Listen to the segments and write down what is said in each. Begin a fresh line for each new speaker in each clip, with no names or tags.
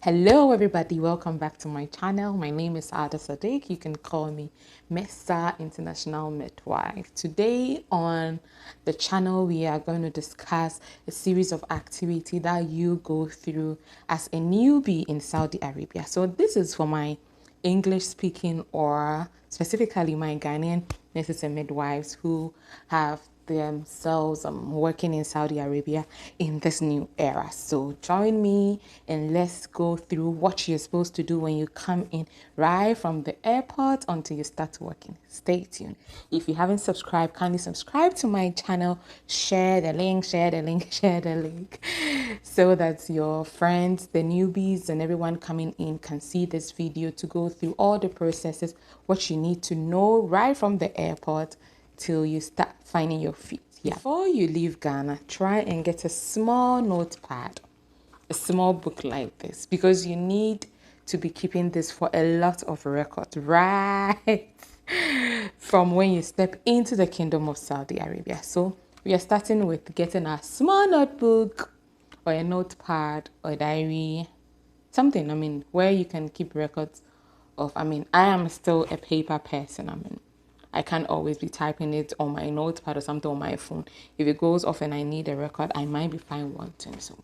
Hello everybody, welcome back to my channel. My name is Ada Sadiq. You can call me Mesa International Midwife. Today on the channel we are going to discuss a series of activity that you go through as a newbie in Saudi Arabia. So this is for my English speaking or specifically my Ghanaian nurses and midwives who have themselves working in Saudi Arabia in this new era. So join me and let's go through what you're supposed to do when you come in right from the airport until you start working. Stay tuned. If you haven't subscribed, kindly subscribe to my channel, share the link, share the link, share the link so that your friends, the newbies and everyone coming in can see this video to go through all the processes, what you need to know right from the airport till you start finding your feet. Yeah. Before you leave Ghana, try and get a small notepad, a small book like this, because you need to be keeping this for a lot of records, right? From when you step into the Kingdom of Saudi Arabia. So we are starting with getting a small notebook or a notepad or a diary, something, where you can keep records of, I am still a paper person. I can't always be typing it on my notepad or something on my phone. If it goes off and I need a record, I might be fine wanting. So,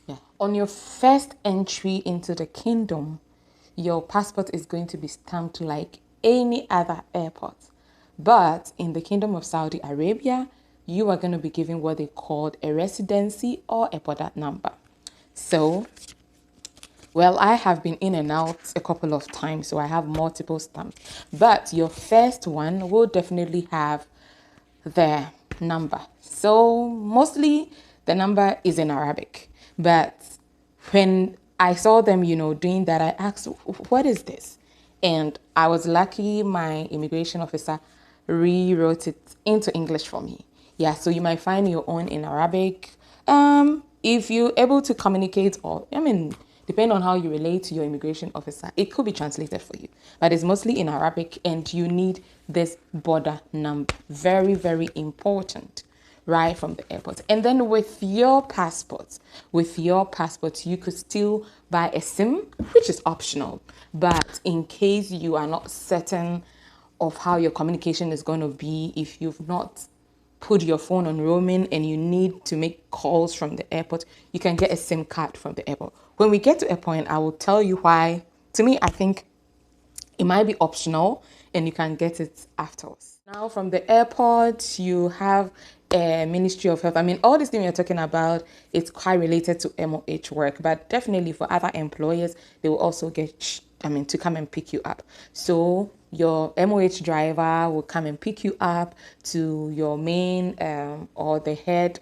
yeah. On your first entry into the kingdom, your passport is going to be stamped like any other airport. But in the Kingdom of Saudi Arabia, you are going to be given what they called a residency or a border number. So, well, I have been in and out a couple of times, so I have multiple stamps. But your first one will definitely have the number. So mostly the number is in Arabic. But when I saw them, doing that, I asked, what is this? And I was lucky my immigration officer rewrote it into English for me. Yeah, so you might find your own in Arabic. If you're able to communicate depending on how you relate to your immigration officer, it could be translated for you. But it's mostly in Arabic and you need this border number. Very, very important right from the airport. And then with your passport, you could still buy a SIM, which is optional. But in case you are not certain of how your communication is going to be, if you've not put your phone on roaming and you need to make calls from the airport, you can get a SIM card from the airport. When we get to a point, I will tell you why. To me, I think it might be optional and you can get it afterwards. Now, from the airport, you have a Ministry of Health. All this thing we're talking about, it's quite related to MOH work, but definitely for other employers, they will also get, to come and pick you up. So your MOH driver will come and pick you up to your main or the head,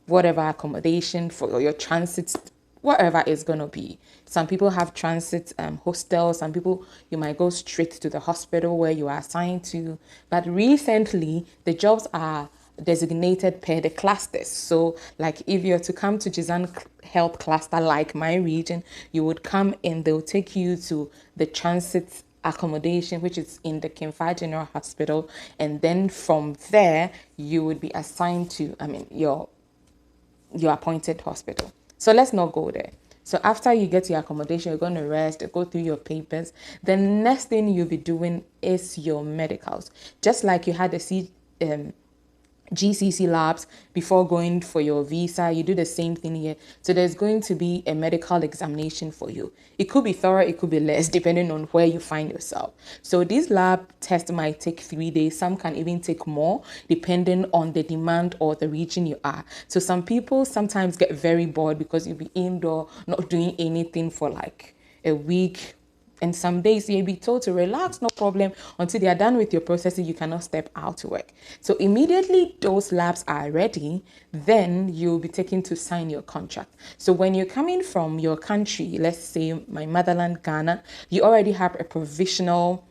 whatever accommodation for your transit, whatever it's going to be. Some people have transit hostels. Some people, you might go straight to the hospital where you are assigned to. But recently, the jobs are designated per the clusters. So like if you're to come to Jizan Health Cluster, like my region, you would come and they'll take you to the transit accommodation, which is in the Kimfa General Hospital. And then from there, you would be assigned to, your appointed hospital. So let's not go there. So after you get your accommodation, you're going to rest, go through your papers. The next thing you'll be doing is your medicals. Just like you had the GCC labs before going for your visa, you do the same thing here. So there's going to be a medical examination for you. It could be thorough, it could be less, depending on where you find yourself. So this lab test might take 3 days. Some can even take more, depending on the demand or the region you are. So some people sometimes get very bored because you'll be indoor, not doing anything for like a week. And some days you'll be told to relax, no problem. Until they are done with your processing, you cannot step out to work. So immediately those labs are ready, then you'll be taken to sign your contract. So when you're coming from your country, let's say my motherland, Ghana, you already have a provisional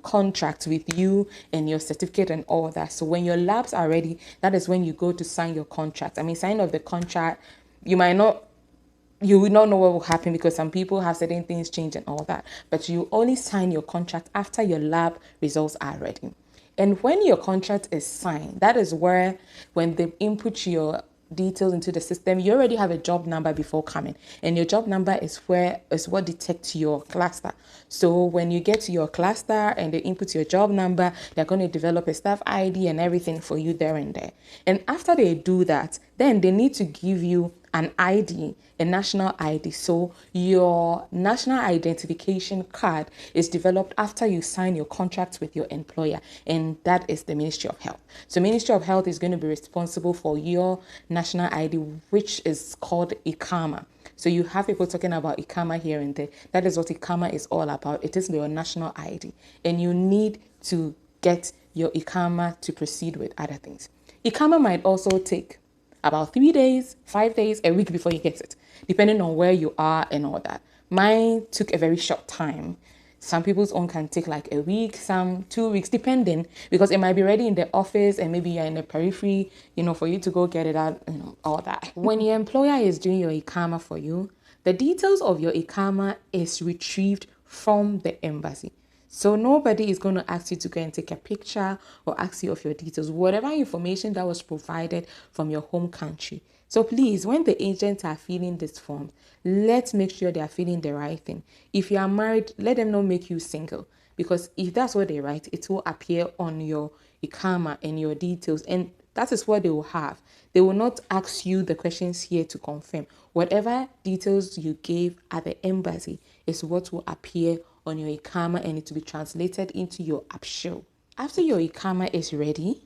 contract with you and your certificate and all that. So when your labs are ready, that is when you go to sign your contract. Signing of the contract, you will not know what will happen because some people have certain things change and all that. But you only sign your contract after your lab results are ready. And when your contract is signed, that is where when they input your details into the system, you already have a job number before coming, and your job number is what detects your cluster. So when you get to your cluster and they input your job number, they're going to develop a staff ID and everything for you there and there. And after they do that, then they need to give you an ID, a national ID. So your national identification card is developed after you sign your contract with your employer, and that is the Ministry of Health. So Ministry of Health is going to be responsible for your national ID, which is called ICAMA. So you have people talking about ICAMA here and there. That is what ICAMA is all about. It is your national ID, and you need to get your ICAMA to proceed with other things. ICAMA might also take about 3 days, 5 days, a week before you get it, depending on where you are and all that. Mine took a very short time. Some people's own can take like a week, some 2 weeks, depending, because it might be ready in the office and maybe you're in the periphery, for you to go get it out, all that. When your employer is doing your ICAMA for you, the details of your ICAMA is retrieved from the embassy. So nobody is going to ask you to go and take a picture or ask you of your details, whatever information that was provided from your home country. So please, when the agents are filling this form, let's make sure they are filling the right thing. If you are married, let them not make you single, because if that's what they write, it will appear on your ICAMA and your details, and that is what they will have. They will not ask you the questions here to confirm. Whatever details you gave at the embassy is what will appear on your ICAMA, and it will be translated into your AppShow. After your ICAMA is ready,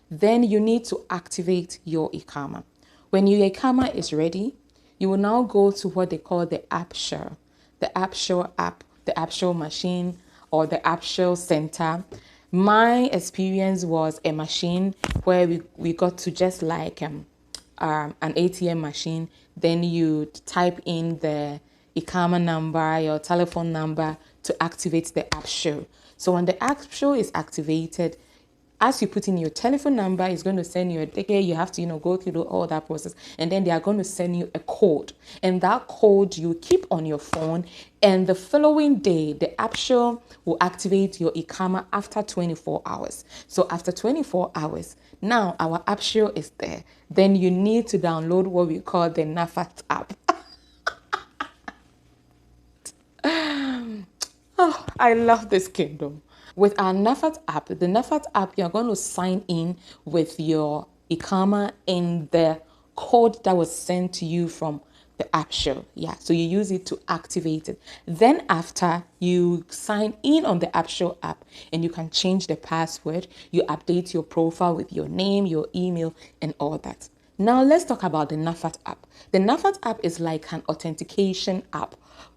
then you need to activate your ICAMA. When your ICAMA is ready, you will now go to what they call the AppShow, the AppShow app, the AppShow machine, or the AppShow center. My experience was a machine where we got to just like an ATM machine. Then you type in the ICAMA number, your telephone number to activate the AppShow. So when the AppShow is activated, as you put in your telephone number, it's going to send you a ticket. You have to, go through all that process. And then they are going to send you a code. And that code you keep on your phone. And the following day, the AppShow will activate your ICAMA after 24 hours. So after 24 hours, now our AppShow is there. Then you need to download what we call the NAFAT app. Oh, I love this kingdom. With our NAFAT app, the NAFAT app, you're going to sign in with your ICAMA and the code that was sent to you from the AppShow. Yeah, so you use it to activate it. Then after you sign in on the AppShow app, and you can change the password, you update your profile with your name, your email, and all that. Now let's talk about the NAFAT app. The NAFAT app is like an authentication app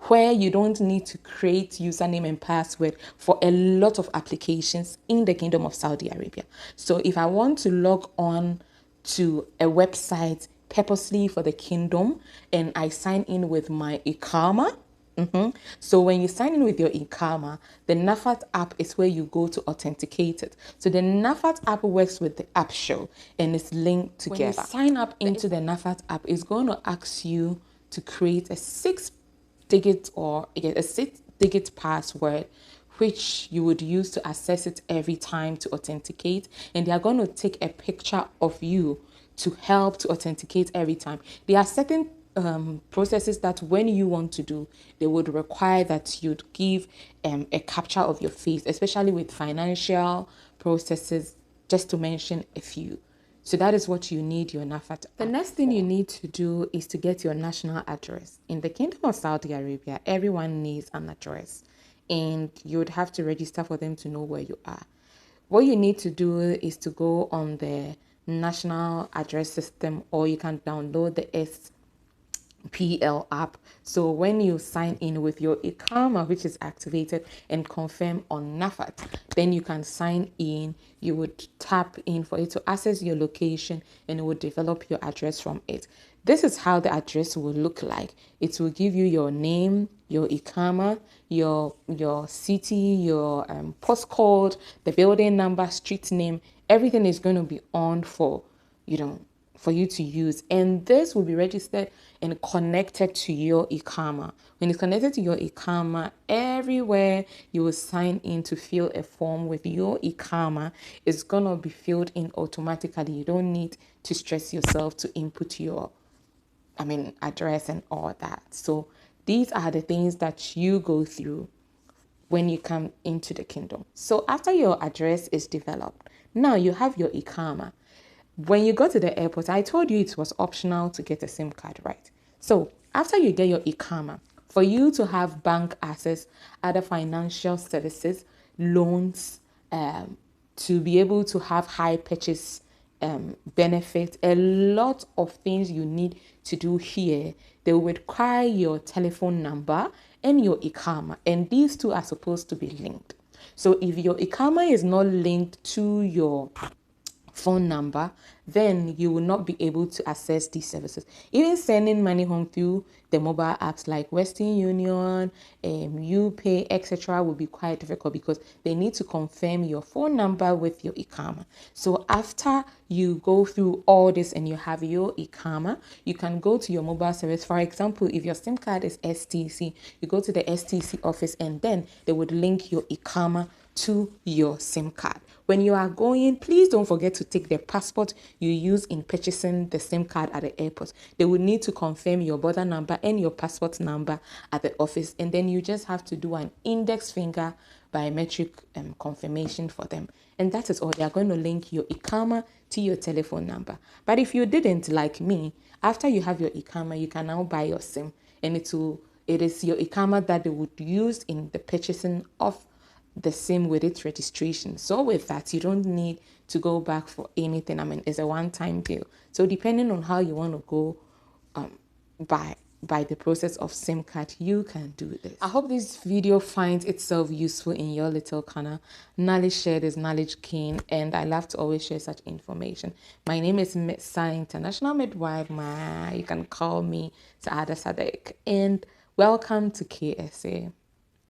where you don't need to create username and password for a lot of applications in the Kingdom of Saudi Arabia. So if I want to log on to a website purposely for the kingdom and I sign in with my ICAMA, so when you sign in with your ICAMA, the NAFAT app is where you go to authenticate it. So the NAFAT app works with the AppShow and it's linked together. When you sign up into the NAFAT app, it's going to ask you to create a 6-digit password, which you would use to access it every time to authenticate. And they are going to take a picture of you to help to authenticate every time. There are certain processes that when you want to do, they would require that you'd give a capture of your face, especially with financial processes, just to mention a few. So that is what you need your NAFAT. The next thing you need to do is to get your national address. In the Kingdom of Saudi Arabia, everyone needs an address, and you would have to register for them to know where you are. What you need to do is to go on the national address system, or you can download the PL app. So when you sign in with your ICAMA, which is activated and confirm on NAFAT, then you can sign in. You would tap in for it to access your location, and it would develop your address from it. This is how the address will look like. It will give you your name, your ICAMA, your city, your postcode, the building number, street name. Everything is going to be on for you to use, and this will be registered and connected to your Ikama. When it's connected to your Ikama, everywhere you will sign in to fill a form with your Ikama is going to be filled in automatically. You don't need to stress yourself to input your address and all that. So these are the things that you go through when you come into the kingdom. So after your address is developed, now you have your Ikama. When you go to the airport, I told you it was optional to get a SIM card, right? So after you get your Ikama, for you to have bank access, other financial services, loans, to be able to have high purchase benefit, a lot of things you need to do here. They will require your telephone number and your Ikama, and these two are supposed to be linked. So if your Ikama is not linked to your phone number, then you will not be able to access these services. Even sending money home through the mobile apps like Western Union, UPay, etc., will be quite difficult because they need to confirm your phone number with your Ikama. So after you go through all this and you have your Ikama, you can go to your mobile service. For example, if your SIM card is STC, you go to the STC office and then they would link your Ikama to your SIM card. When you are going, please don't forget to take the passport you use in purchasing the SIM card at the airport. They will need to confirm your border number and your passport number at the office, and then you just have to do an index finger biometric confirmation for them. And that is all. They are going to link your Ikama to your telephone number. But if you didn't, like me, after you have your Ikama, you can now buy your SIM, and it is your Ikama that they would use in the purchasing of the SIM with its registration. So with that, you don't need to go back for anything. It's a one-time deal. So depending on how you want to go by the process of SIM card, you can do this. I hope this video finds itself useful in your little corner. Knowledge shared is knowledge gained, and I love to always share such information. My name is Mesa International Midwife. You can call me Saada Sadek, and welcome to KSA.